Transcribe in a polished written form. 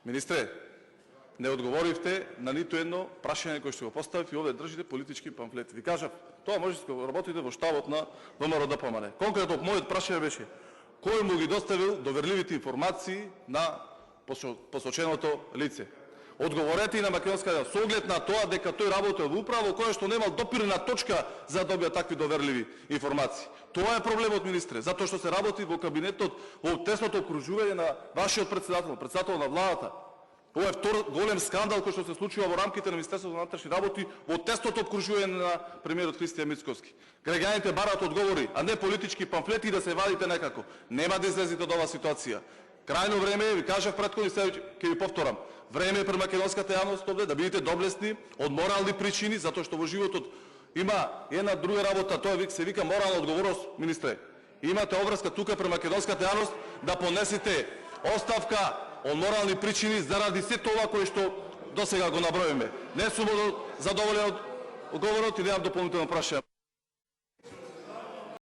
Министре, не одговоривте на ниту едно прашање кој што го поставив и овде држите политички памфлети. Ви кажав, тоа можете да работите во штабот на ВМРО-ДПМНЕ. Конкретно мојот прашање беше кој му ги доставил доверливите информации на посоченото лице. Одговорете и на македонска со оглед на тоа дека тој работел во управа која што немал допирна точка за да добија такви доверливи информации. Тоа е проблемот, министре, затоа што се работи во кабинетот, во тесното окружување на вашиот председател на владата. Ова е втор голем скандал кој што се случува во рамките на Министерството на внатрешни работи во тесното окружување на премиерот Христијан Мицкоски. Граѓаните бараат одговори, а не политички памфлети да се вадите некако. Нема да излезете од оваа ситуација. Крајно време е, ви кажав претходно и сега ќе ви повторам. Време е пред македонската јавност овде да бидете доблесни од морални причини, затоа што во животот има една друга работа, тоа се вика морална одговорност, министре. Имате обврска тука пред македонската јавност да понесете оставка од морални причини заради сето ова кое што досега го наброиме. Не сум задоволен од одговорот и немам дополнително прашање.